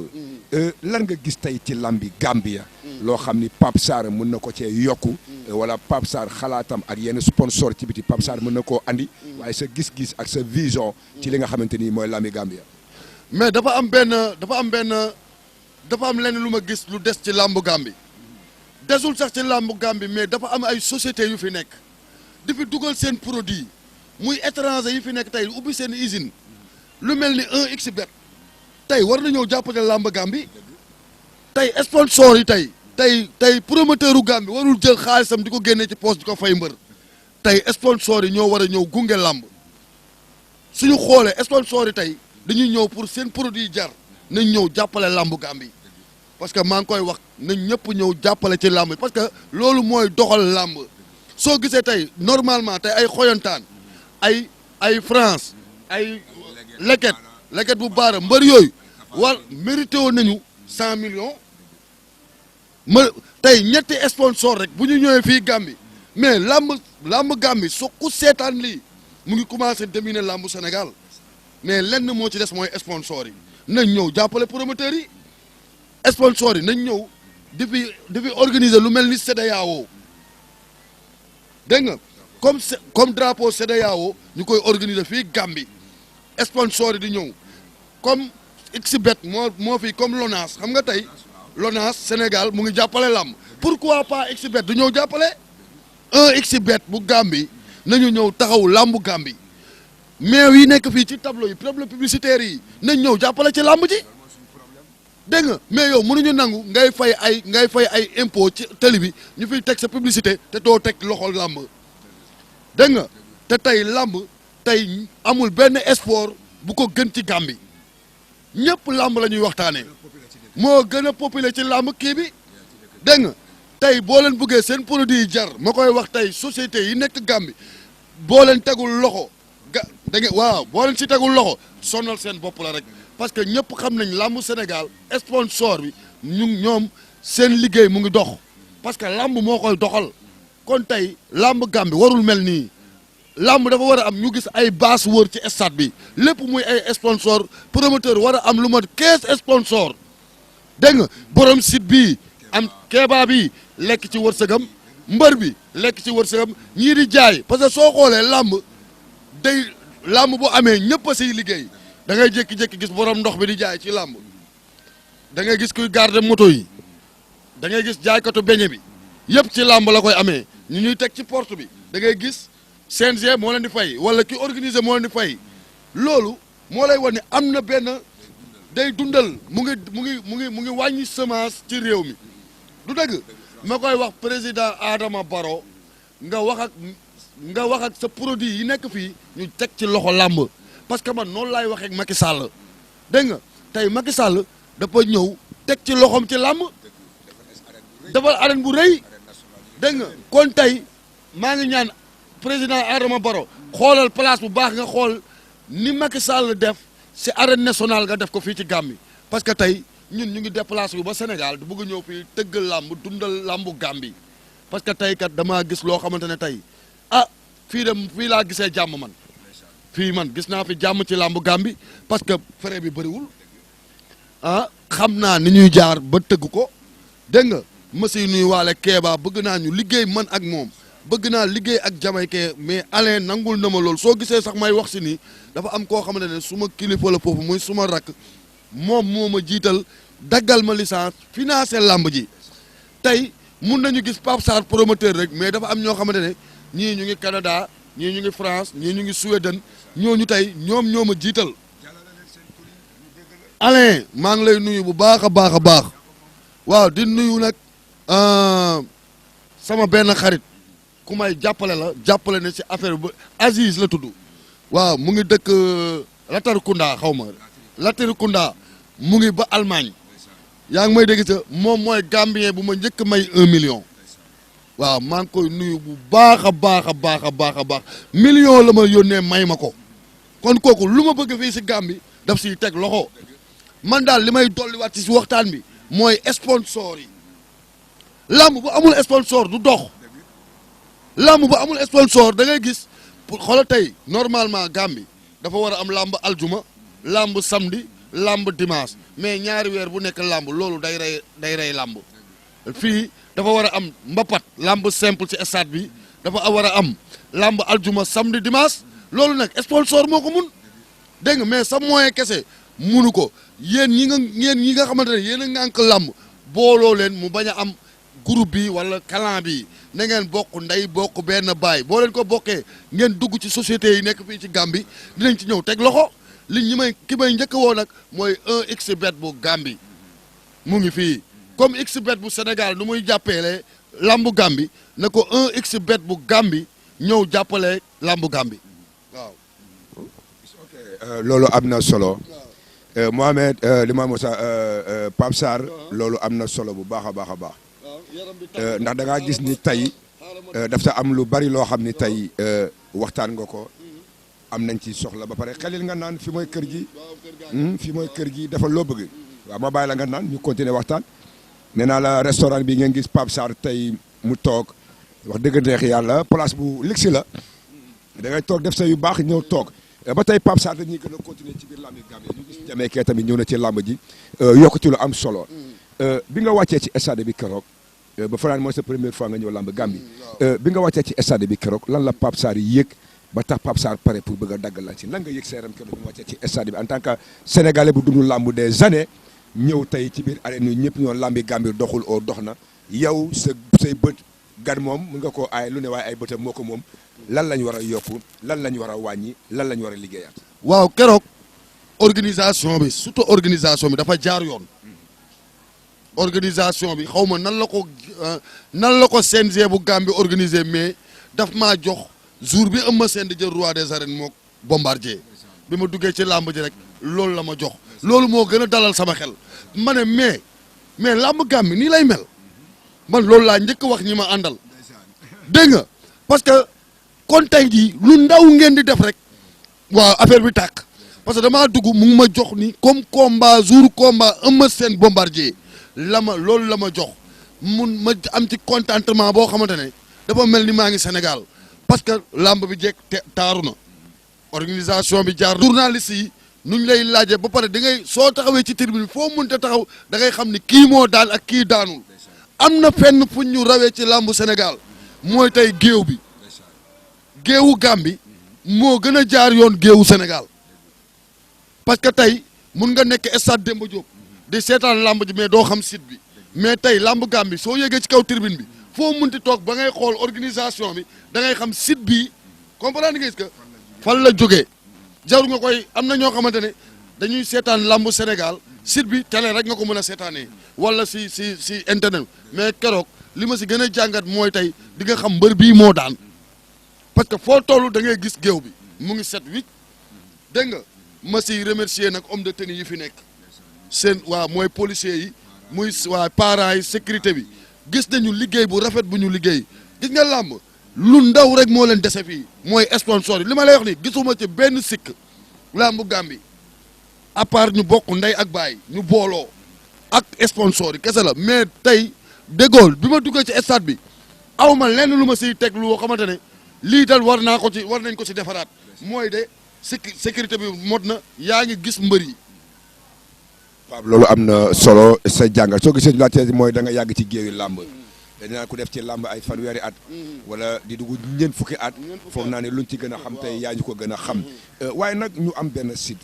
lan nga gis tey ci lambi Gambia loo xam ni Pape Sarr mën na ko cee yokku wala Pape Sarr xalaatam ak yenn sponsor ci biti Pape Sarr mën na koo andi waaye sa gis-gis ak sa vision ci li nga xamante ni mooy lambi Gambia mais dafa am lenn lu ma gis lu des ci lambu Gambie desul sax ci làmbu Gambie mais dafa am ay société yu fi nekk di fi dugal seen produit muy étranger yi fi nekk tey ubbi seen usine lu mel ni 1xBet tey war na ñëw jàppale làmb Gambie tey sponsor yi tey promoteur u Gambie warul jël xaalisam di ko génnee ci poche di ko fay mbër tey sponsor yi ñoo war a ñëw gunge làmb suñu xoolee sponsor yi tey dañuy ñëw pour seen produit jar nañ ñëw jàppale làmb Gambie parce que maa ngi koy wax nañ ñëpp ñëw jàppale ci làmb parce que loolu mooy doxal làmb soo gisee tey normalement tey ay xoyantaan ay France ay leket bu baara mbër yooyu war mérité woon nañu 100 millions tey ñetti sponsor rek bu ñu ñëwee fii Gambie mais làmb Gambie soo ku seetaan lii mu ngi commencé dominer làmb Sénégal mais lenn moo ci des mooy sponsor yi nañ ñëw jàppale promoteurs yi sponsor yi nañ ñëw di fi organiser lu mel ni CEDEAO dégg nga comme drapeau CEDEAO ñu koy organiser fii Gambie sponsor yi di ñëw comme XBet moo fi comme LONASE xam nga tey LONASE Sénégal mu ngi jàppale làmb pourquoi pas XBet du ñëw jàppale 1xBet bu Gambie nañu ñëw taxaw làmbu Gambie meew yi nekk fii ci tableau yi tableau publicitaire yi nañ ñëw jàppale ci làmb ji dégg nga mais yow mënuñu nangu ngay fay ay impôt ci télé bi ñu fiy teg sa publicité te doo teg loxo làmb dégg nga te tey làmb tey amul benn sport bu ko gën ci Gambie ñëpp làmb la ñuy waxtaanee moo gën a populaire ci làmb kii bi dégg nga tey boo leen bëggee seen produit yi jar ma koy wax tey société yi nekk Gambie boo leen tegul loxo da nga waaw boo leen si tegul loxo sonal seen bopp la rek parce que ñëpp xam nañ làmb Sénégal sponsor bi ñoom seen liggéey mu ngi dox parce que làmb moo koy doxal kon tey làmb Gambie warul mel nii làmb dafa war a am ñu gis ay baas wër ci stade bi lépp muy ay sponsor promoteur war a am lu mat 15 sponsor dégg nga borom site bii am keebaa bi lekk ci wërsëgam mbër bi lekk ci wërsëgam ñii di jaay parce que soo xoolee làmb bu amee ñëpp a siy liggéey da ngay jékki-jékki gis borom ndox bi di jaay ci làmb da ngay gis kuy garder moto yi da ngay gis jaaykatu beñe bi yëpp ci làmb la koy amee ñu ñuy teg ci porte bi da ngay gis CNG moo leen di fay wala ki organiser moo leen di fay loolu moo lay wan ne am na benn day dundal mu ngi wàññi semence ci réew mi du dëgg ma koy wax président Adama Barrow nga wax ak sa produit yi nekk fii ñu teg ci loxo làmb parce que man noonu laay waxee ak Macky Sall dégg nga tey Macky Sall dafa ñëw teg ci loxoom ci làmb dafa arène bu rëy dégg nga kon tey maa ngi ñaan président Adama Barrow xoolal place bu baax nga xool ni Macky Sall def si arène nationale nga def ko fii ci Gambie parce que tey ñun ñu ngi déplacé wu ba Sénégal di bëgg ñëw fii tëggal làmb dundal làmbu Gambie parce que tey kat damaa gis loo xamante ne tey fii laa gisee jàmm man fii man gis naa fi jàmm ci làmbu Gambie parce que frais bi bëriwul xam naa ni ñuy jaar ba tëgg ko dégg nga monsieur nuy waale Kéba bëgg naa ñu liggéey man ak moom bëgg naa liggéey ak Jamaïcain mais Alain nangul na ma loolu soo gisee sax may wax si nii dafa am koo xamante ne suma kilifa la foofu muy suma rakk moom moo ma jiital daggal ma licence financé làmb ji tey mun nañu gis Pape Sarr promoteur rek mais dafa am ñoo xamante ne ñii ñu ngi Canada ñii ñu ngi France ñii ñu ngi Suède ñooñu tey ñoom ñoo ma jiital Alain maa ngi lay nuyu bu baax a baax a baax waaw di nuyu nag sama benn xarit ku may jàppale ne ci affaire bu Aziz la tudd waaw mu ngi dëkk Latrikunda xaw ma Latrikunda mu ngi ba Allemagne yaa ngi may dégg sa moom mooy Gambien bu ma njëkk may 1 million waaw maa ngi koy nuyu bu baax a baax a baax a baax a baax million la ma yónnee may ma ko kon kooku lu ma bëgg fii si Gambie daf siy teg loxo man daal li may dolliwaat ci waxtaan bi mooy sponsor yi lamb bu amul sponsor du dox lamb bu amul sponsor da ngay gis pour xoolal tey normalement Gambie dafa war a am lamb aljuma lamb samedi lamb dimanche mais ñaari weer bu nekk lamb loolu day rey lamb fii dafa war a am mbapat lamb simple ci stade bi dafa war a am lamb aljuma samedi dimanche loolu nag sponsor moo ko mun dégg nga mais sa moyen kese munu ko yéen ñi nga xamante ne yéen a ngànk lamb booloo leen mu bañ a am groupe bi wala clan bi na ngeen bokk ndey bokk benn baay boo leen ko bokkee ngeen dugg ci société yi nekk fii ci Gambie dinañ ci ñëw teg loxo ki may njëkk woo nag mooy 1xBet bu Gambie mu ngi fii comme xBet bu Sénégal nu muy jàppeele lambu Gambie na ko 1xBet bu Gambie ñëw jàppale lambu Gambie waaw. loolu am na solo Mohamed li ma Moussa Pape Sarr loolu am na solo bu baax a baax a baax ndax da ngaa gis ni tey daf ta am lu bari loo xam ni tey waxtaan nga ko am nañ ci soxla ba pare xelil nga naan fi mooy kër gi fi mooy kër gi dafa loo bëgg waaw ma bàyyi la nga naan ñu continuer waxtaan nee naa la restaurant bi ngeen gis Pape Sarr tey mu toog wax dëgg neex yàlla place bu luxe la da ngay toog def sa yu baax ñëw toog ba tey Pape Sarr dañuy gën a continuer ci biir lambi Gambie ñu gis Jamaïcain tamit ñëw na ci lamb ji yokk ci lu am solo bi nga wàccee ci stade bi keroog ba fanaan mooy sa première fois nga ñëw lamb Gambie bi nga wàccee ci stade bi keroog lan la Pape Sarr yëg ba tax Pape Sarr pare pour bëgg a dagg la ci lan nga yëg seeram keroog bi nga wàccee ci stade bi en tant que sénégalais bu dund lamb des années ñëw tey ci biir arène yi ñëpp ñoo lambi Gambie doxul oo dox na yow say bët gan moom mun nga koo aay lu ne waaye ay bëtam moo ko moom lan lañ war a yokku lan lañ war a wàññi lan lañ war a liggéeyaat. waaw keroog organisation bi surtout organisation bi dafa jaar yoon organisation bi xaw ma nan la ko CNG bu Gambie organisé mais daf maa jox jour bi Eumeu Sène di jël roi des arènes mook Bombardier bi ma duggee ci làmb ji rek loolu la ma jox loolu moo gën a dalal sama xel ma ne mais làmb Gambie nii lay mel man loolu laa njëkk wax ñi ma àndal dégg nga parce que kon tey jii lu ndaw ngeen di def rek waaw affaire bi tàkk parce que damaa dugg mu ngi ma jox ni comme combat jour combat Eumeu Sène Bombardier loolu la ma jox ma am ci contentement boo xamante ne dafa mel ni maa ngi Sénégal parce que làmb bi jekk taaru na organisation bi jaar journaliste yi nuñ lay laajee ba pare da ngay soo taxawee ci tribune foo mënta taxaw da ngay xam ni kii moo daan ak kii daanul am na fenn fu ñu rawee ci làmbu Sénégal mooy tey géew bi géewu Gambie moo gën a jaar yoon géewu Sénégal parce que tey mun nga nekk stade Demba Diop di seetaan làmb ji mais doo xam site bi mais tey làmb Gambie soo yéegee ci kaw tribune bi foo munti toog ba ngay xool organisation bi da ngay xam site bi comprendre nga est-ce que fan la jógee jarul nga koy am na ñoo xamante ne dañuy seetaan làmbu Sénégal site bi télé rek nga ko mën a seetaanee wala si internet mais keroog li ma si gën a jàngat mooy tey di nga xam mbër bii moo daan parce que foo toll da ngay gis géew bi mu ngi 7-8 dégg nga ma si remercier nag homme de tenue yi fi nekk seen waa mooy policiers yi muy waa parents yi sécurité bi gis nañu liggéey bu rafet bu ñu liggéey gis nga làmb lu ndaw rek moo leen dese fii mooy sponsor yi li ma lay wax ni gisuma ci benn sikk làmbu Gambie à part ñu bokk ndey ak baay ñu booloo ak sponsor yi kese la mais tey dégool bi ma duggee ci stade bi aw ma lenn lu ma siy teg lu xamante ne lii dal war nañ ko ci defaraat mooy de sécurité bi mot na yaa ngi gis mbër yi. Pape loolu am na solo sa jàngat soo gisee laajte mooy da nga yàgg ci géewi làmb dañ naan ku def ci làmb ay fanweeri at wala di dugg ñeent fukki at foog naa ne luñ ci gën a xam tey yaa ñu ko gën a xam waaye nag ñu am benn site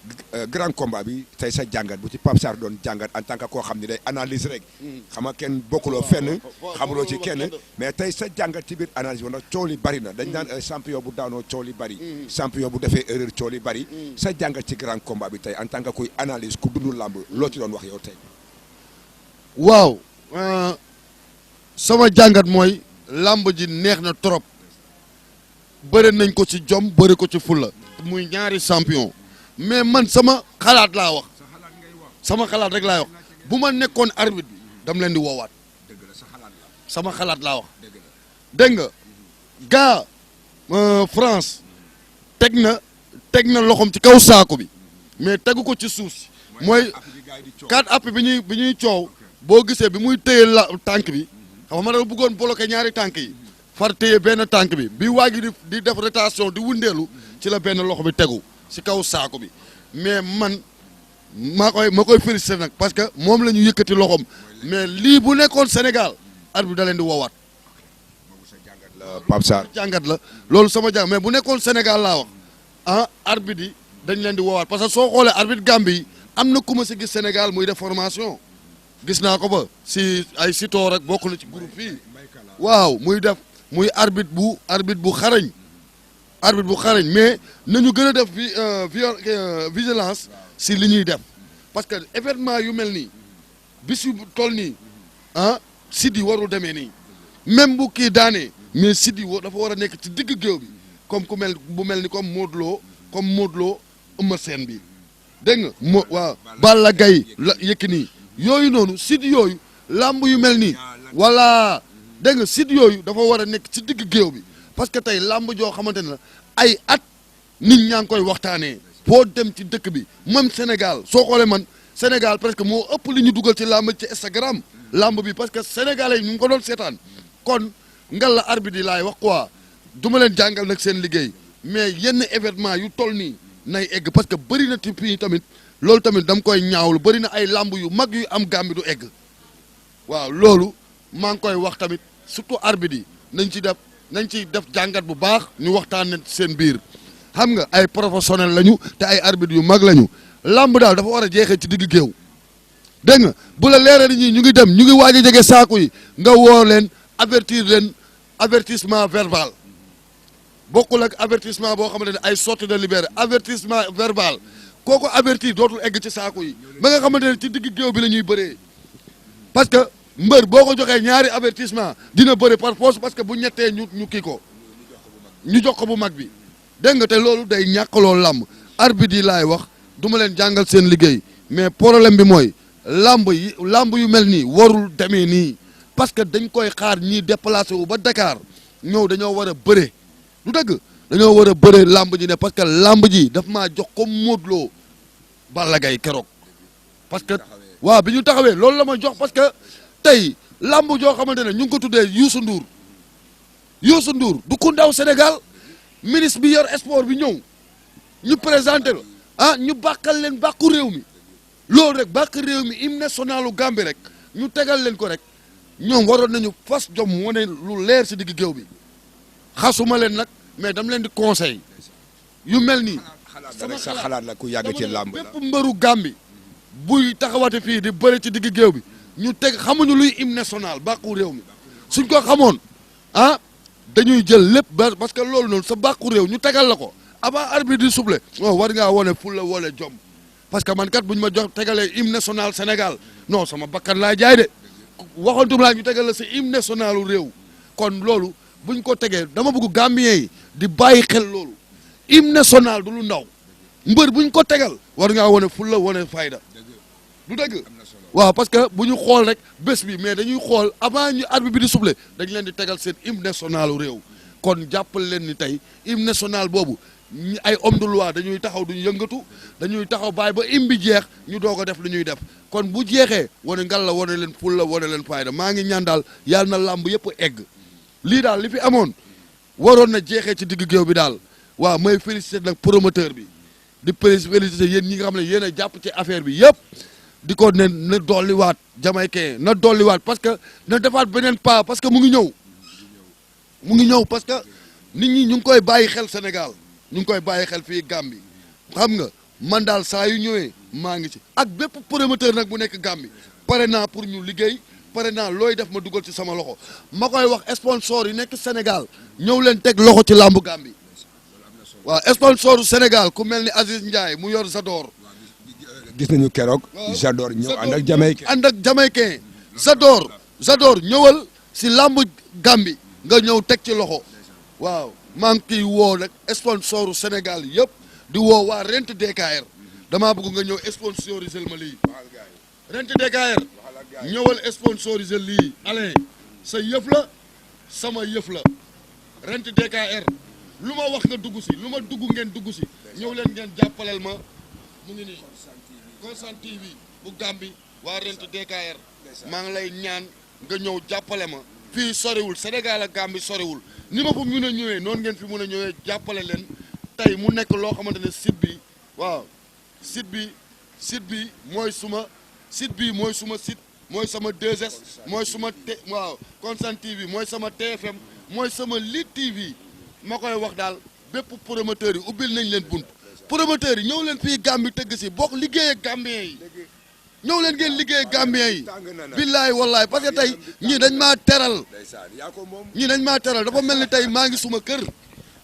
grand combat bi tey sa jàngat bu ci Pape Sarr doon jàngat en tant que koo xam ne day analyse rek xam nga kenn bokkuloo fenn xamuloo ci kenn mais tey sa jàngat ci biir analyse bi nag coow li bari na dañ naan champion bu daanoo coow li bari champion bu defee erreur coow li bari sa jàngat ci grand combat bi tey en tant que kuy analyse ku dund làmb loo ci doon wax yow tey. waaw sama jàngat mooy làmb ji neex na trop bëri nañ ko ci jom bëri ko ci fulla muy ñaari champion mais man sama xalaat laa wax sama xalaat rek laay wax bu ma nekkoon arbitre bi dam leen di woowaat sama xalaat laa wax dégg nga gaa France teg na loxoom ci kaw saako bi mais tegu ko ci suuf si mooy 4 appuis bi ñuy coow boo gisee bi muy téye tànk bi xam nga ma dafa bëggoon bloqué ñaari tànk yi far téye benn tànk bi waa ji di def rotation di wundeelu ci la benn loxo bi tegu si kaw saako bi mais man ma koy félicité nag parce que moom la ñu yëkkati loxoom mais lii bu nekkoon Sénégal arbitre bi da leen di woowaat. Pape Sarr jàngat la loolu sama jàng mais bu nekkoon Sénégal laa wax arbitre yi dañ leen di woowaat parce que soo xoolee arbitre Gambie yi am na ku ma si gis Sénégal muy def formation. gis naa ko ba si ay sitoo rek bokk na ci groupe fii waaw muy arbitre bu xarañ mais nañu gën a def vigilance si li ñuy def parce que événement yu mel nii bis yu toll nii site yi warul demee nii même bu kii daanee mais site yi dafa war a nekk ci digg géew bi comme bu mel ni comme Modou Lo Eumeu Sène bi dégg nga waaw Balla Gaye la Yékini yooyu noonu site yooyu làmb yu mel nii wala dégg nga site yooyu dafa war a nekk ci digg géew bi parce que tey làmb joo xamante ne la ay at nit ñaa ngi koy waxtaanee foo dem ci dëkk bi même Sénégal soo xoolee man Sénégal presque moo ëpp li ñu dugal ci làmb ci Instagram làmb bi parce que sénégalais yi ñu ngi ko doon seetaan kon ngal la arbitre yi laay wax quoi du ma leen jàngal nag seen liggéey mais yenn événement yu toll nii nay egg parce que bëri na fii tamit loolu tamit dama koy ñaawlu bëri na ay làmb yu mag yu am Gàmbi du egg waaw loolu maa ngi koy wax tamit surtout arbitre yi nañ ci def jàngat bu baax ñu waxtaan seen biir xam nga ay professionnel lañu te ay arbitre yu mag lañu làmb daal dafa war a jeexee ci digg géew dégg nga bu la leeree ni ñu ngi dem ñu ngi waaj a jege saaku yi nga woo leen avertir leen avertissement verbal bokkul ak avertissement boo xamante ne ay sortie de libéré avertissement verbal kooku avertir dootul egg ci saako yi ba nga xamante ne ci digg géew bi la ñuy bëree parce que mbër boo ko joxee ñaari avertissement dina bëri par force parce que bu ñettee ñu kii ko ñu jox ko bu mag bi dégg nga te loolu day ñàkkaloo làmb arbitre yi laay wax du ma leen jàngal seen liggéey mais problème bi mooy làmb yu mel nii warul demee nii parce que dañ koy xaar ñii déplacé wu ba Dakar ñëw dañoo war a bëre du dëgg dañoo war a bëre làmb ji ne parce que làmb ji daf maa jox comme Modou Lo Balla Gaye keroog parce que waaw bi ñu taxawee loolu la ma jox parce que tey làmb joo xamante ne ñu ngi ko tuddee Youssou Ndour du ku ndaw Sénégal ministre bi yor sport bi ñëw ñu présenté la ñu bàkkal leen bàkku réew mi loolu rek bàkk réew mi hymne nationalu Gambie rek ñu tegal leen ko rek ñoom waroon nañu fas jom wane lu leer si digg géew bi xasuma leen nag mais dam leen di conseil yu mel nii sama xalaat la ku yàgg ci làmb la bépp mbëru Gambie buy taxawate fii di bëri ci digg géew bi ñu teg xamuñu luy hymne national bàkku réew mi suñ ko xamoon dañuy jël lépp parce que loolu noonu sa bàkku réew ñu tegal la ko avant arbitre di souffler war ngaa wone fulla wala jom parce que man kat bu ñu ma jox tegalee hymne national Sénégal non sama bakkan laa jaay de waxantum laa ñu tegal la sa hymne nationalu réew kon loolu buñ ko tegee dama bëgg Gambien yi di bàyyi xel loolu hymne national du lu ndaw mbër buñ ko tegal war ngaa wone fulla wone fayda du dëgg waaw parce que bu ñu xool rek bés bi mais dañuy xool avant ñu arbitre bi di souffler dañ leen di tegal seen hymne nationalu réew kon jàppal leen ni tey hymne national boobu ay homme de loi dañuy taxaw duñu yëngatu dañuy taxaw bàyyi ba hymne bi jeex ñu doog a def lu ñuy def kon bu jeexee wane ngal la wane leen ful la wane leen fayda maa ngi ñaan daal yàlla na làmb yëpp egg lii daal li fi amoon waroon na jeexee ci digg géew bi daal waaw may féliciter nag promoteur bi di féliciter yéen ñi nga xam ne yéen a jàpp ci affaire bi yëpp di ko ne na dolliwaat jamaïcain na dolliwaat parce que na defaat beneen pas parce que mu ngi ñëw parce que nit ñi ñu ngi koy bàyyi xel Sénégal ñu ngi koy bàyyi xel fii Gambie xam nga man daal saa yu ñëwee maa ngi ci ak bépp promoteur nag bu nekk Gambie pare naa pour ñu liggéey pare naa looy def ma dugal ci sama loxo ma koy wax sponsor yi nekk Sénégal ñëw leen teg loxo ci làmbu Gambie waaw sponsor Sénégal ku mel ni Aziz Ndiaye mu yor Zador gis nañu keroog Zador ñëw ànd ak jamaïcain Zador ñëwal si làmb Gambie nga ñëw teg ci loxo waaw maa ngi kiy woo nag sponsoru Sénégal yëpp di woo waa Rent DKR damaa bëgg nga ñëw sponsoriser ma lii Rent DKR ñëwal sponsoriser lii Alain sa yëf la sama yëf la Rent DKR lu ma wax nga dugg si lu ma dugg ngeen dugg si ñëw leen ngeen jàppaleel ma mu ngi nii Constant TV bu Gambie waa Rent DKR maa ngi lay ñaan nga ñëw jàppale ma fii soriwul Sénégal ak Gambie soriwul ni ma fa mun a ñëwee noonu ngeen fi mun a ñëwee jàppale leen tey mu nekk loo xamante ne site bi waaw site bi mooy suma site mooy sama 2S mooy suma waaw Constant TV mooy sama TFM mooy sama Lit TV ma koy wax daal bépp promoteur yi ubbil nañ leen bunt promoteur yi ñëw leen fii Gambie tëgg si bokk liggéey ak Gambien yi ñëw leen ngeen liggéey ak Gambien yi billaay wallaay parce que tey ñii dañ maa teral dafa mel ni tey maa ngi suma kër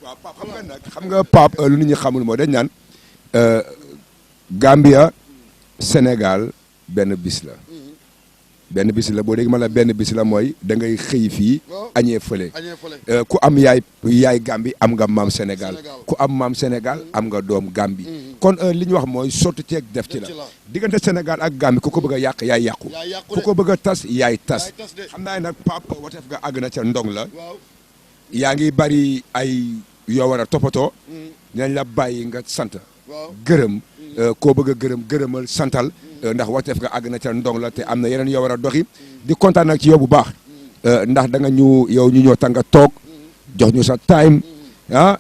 waaw Pape xam nga Pape lu nit ñi xamul moo dañ naan Gambia Sénégal benn bis la boo dégg ma la benn bis la mooy da ngay xëy fii añee fële ku am yaay Gambie am nga maam Sénégal ku am maam Sénégal am nga doom Gambie kon li ñu wax mooy sotti ceeg def ci la diggante Sénégal ak Gambie ku ko bëgg a yàq yaay yàqu ku ko bëgg a tas yaay tas xam naa nag Pape wateef nga àgg na ca ndong la yaa ngi bari ay yoo war a toppatoo dinañ la bàyyi nga sant gërëm koo bëgg a gërëmal santal ndax wateef nga àgg na ca ndong la te am na yeneen yoo war a doxi di kontaan nag ci yow bu baax ndax da nga ñu ñëw ta nga toog jox ñu sa time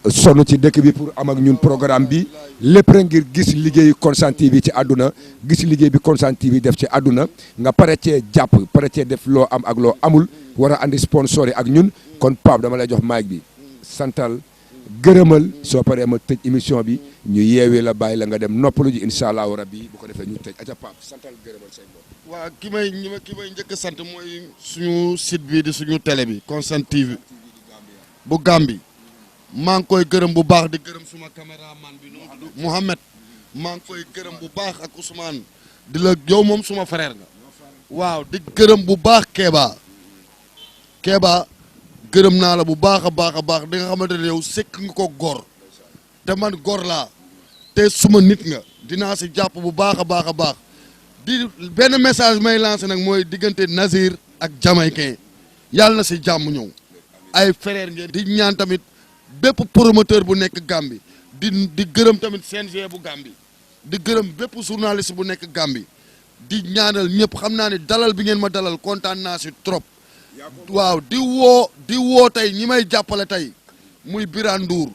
sonn ci dëkk bi pour am ak ñun programme bi lépp rek ngir gis liggéeyu Constant TV ci àdduna gis liggéey bi Constant TV def ci àdduna nga pare cee jàpp pare cee def loo am ak loo amul war a andi sponsor yi ak ñun kon Pape dama lay jox mic bi santal gërëmal soo paree ma tëj émission bi ñu yeewee la bàyyi la nga dem noppalu ji incha allahu rabbi bu ko defee ñu tëj aca Pape santal gërëmal say mbokk. waaw ki may njëkk a sant mooy suñu site bi di suñu télé bi Constant TV bu Gambie maa ngi koy gërëm bu baax di gërëm suma caméraman bi noonu Mouhamed maa ngi koy gërëm bu baax ak Ousmane di la yow moom suma frère nga waaw di gërëm bu baax Kéba gërëm naa la bu baax a baax a baax di nga xamante ne yow sekk nga ko góor te man góor laa te suma nit nga dinaa si jàpp bu baax a baax a baax di benn message may lancé nag mooy diggante Nazir ak Jamaïcain yàlla na si jàmm ñëw ay frère ngeen di ñaan tamit bépp promoteur bu nekk Gambie di gërëm tamit CNG bu Gambie di gërëm bépp journaliste bu nekk Gambie di ñaanal ñëpp xam naa ne dalal bi ngeen ma dalal kontaan naa si trop waaw di woo tey ñi may jàppale tey muy Birane Ndour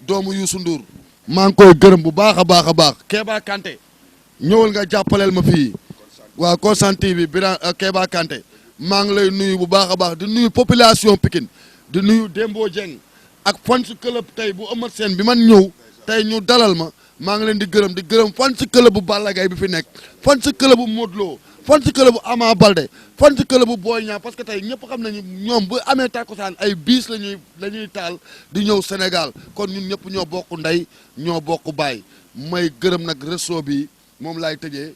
doomu Youssou Ndour maa ngi koy gërëm bu baax a baax a baax Kéba Kanté ñëwal nga jàppaleel ma fii waaw Kolsan TV Birane Kéba Kanté maa ngi lay nuyu bu baax a baax di nuyu population Pikine di nuyu Dembo Dieng ak fans club tey bu Eumeu Sène bi man ñëw tey ñu dalal ma maa ngi leen di gërëm fans club bu Balla Gaye bi fi nekk fans club bu Modou Lo fans club bu Ama Baldé fans club bu Boy Niang parce que tey ñëpp xam nañu ñoom bu amee takkusaan ay biis la ñuy taal di ñëw Sénégal kon ñun ñëpp ñoo bokk ndey ñoo bokk baay may gërëm nag resto bi moom laay tëjee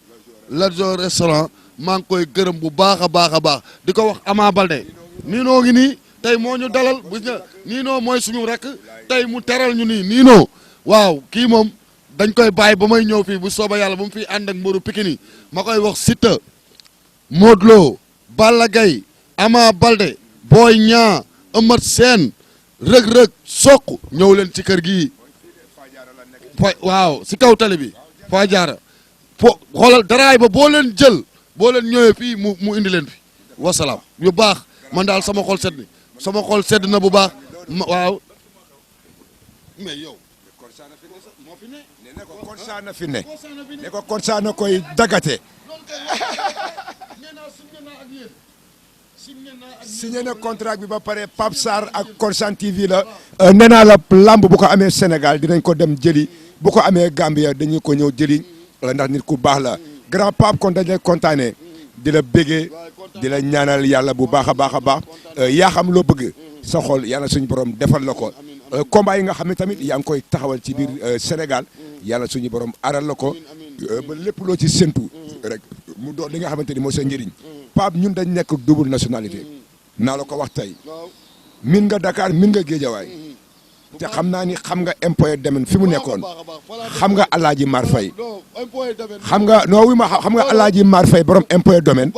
Ladjo restaurant maa ngi koy gërëm bu baax a baax a baax di ko wax Ama Baldé Nino ngi nii tey moo ñu dalal bu nga Nino mooy suñu rek tey mu teral ñu nii Nino waaw kii moom dañ koy bàyyi ba may ñëw fii bu sooba yàlla bu mu fi ànd ak mbaru Pikine ma koy wax Siteu Modou Lo Balla Gaye Ama Baldé Boy Niang Eumeu Sène Reug Sokh ñëw leen ci kër gi waaw si kaw tali bi fa jaara xoolal daraay ba boo leen jël boo leen ñëwee fii mu indi leen fi wasalaam yu baax man daal sama xol sedd na bu baax waaw mais yow moo fi ne ko Kolsan fi ne ko Kolsan koy dagate signé na contrat bi ba pare Pape Sarr ak Kolsan TV la nee naa la lamb bu ko amee Sénégal dinañ ko dem jëli bu ko amee Gambia dañu ko ñëw jëli ndax nit ku baax la grand Pape kon dañ lay kontaane di la bégee di la ñaanal yàlla bu baax a baax a baax yaa xam loo bëgg sa xol yàlla suñu borom defal la ko combat yi nga xam ne tamit yaa ngi koy taxawal ci biir Sénégal yàlla suñu borom aral la ko ba lépp loo ci séntu rek mu doon li nga xamante ni mooy sa njëriñ Pape ñun dañ nekk double nationalité naa la ko wax tey min nga Dakar min nga Géejawaay te xam naa ni xam nga impôt domaine fi mu nekkoon xam nga Alaaji Mar Fay xam nga xam nga Alaaji Mar Fay borom impôt domaine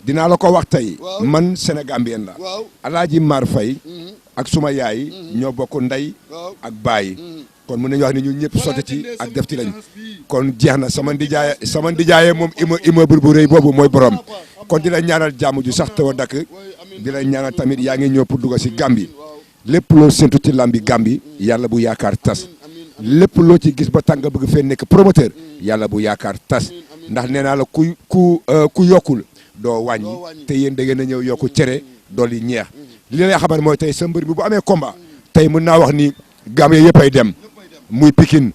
dinaa la ko wax tey man Sénégambien la Alaaji Mar Fay ak suma yaay ñoo bokk ndey ak baay kon mën nañu wax ni ñun ñëpp sotti ci ak def ci lañ kon jeex na sama ndijaaye moom immeuble bu rëy boobu mooy borom kon di la ñaanal jàmm ju sax taw a dakk di la ñaanal tamit yaa ngi ñëw pour dugg si Gambie lépp loo séntu ci lambi Gambie yàlla bu yaakaar tas lépp loo ci gis ba tàng nga bëgg fee nekk promoteur yàlla bu yaakaar tas ndax nee naa la ku yokkul doo wàññi te yéen da ngeen a ñëw yokku cere dolli ñeex li lay xamal mooy tey sa mbër bi bu amee combat tey mën naa wax ni Gambie yëpp ay dem muy Pikine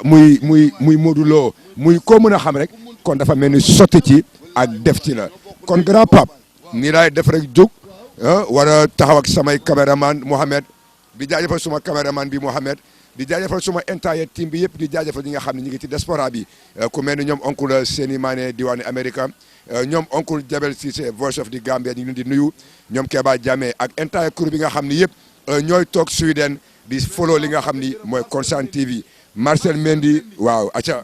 muy Modou Lo muy koo mën a xam rek kon dafa mel ni sotti ci ak def ci la kon grand Pape nii laay def rek jóg war a taxaw ak samay caméraman Mohamed di jaajëfal suma caméraman bi Mohamed di jaajëfal suma entire team bi yëpp di jaajëfal ñi nga xam ne ñu ngi ci diaspora bi ku mel ni ñoom oncle Seni Mané diwaani Amérique ñoom oncle Jabel Cissé Voice of the Gambia ñu ngi leen di nuyu ñoom Keba Jammeh ak entire crew bi nga xam ni yëpp ñooy toog Sweden di follow li nga xam ni mooy Kolsan TV Marcel Mendy waaw acca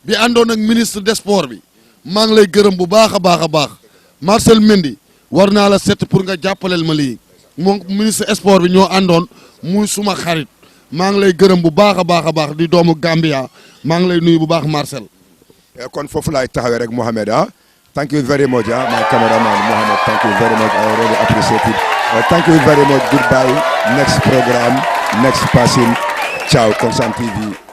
bi àndoon ak ministre des sports bi maa ngi lay gërëm bu baax a baax a baax Marcel Mendy war naa la set pour nga jàppaleel ma lii moom ministre sport bi ñoo àndoon muy suma xarit maa ngi lay gërëm bu baax a baax di doomu Gambia maa ngi lay nuyu bu baax Marcel. kon foofu laay taxawee rek Mohamed thank you very much my cameraman Mohamed thank you very much I really appreciate it thank you very much goodbye next program next person ciao Kolsan TV.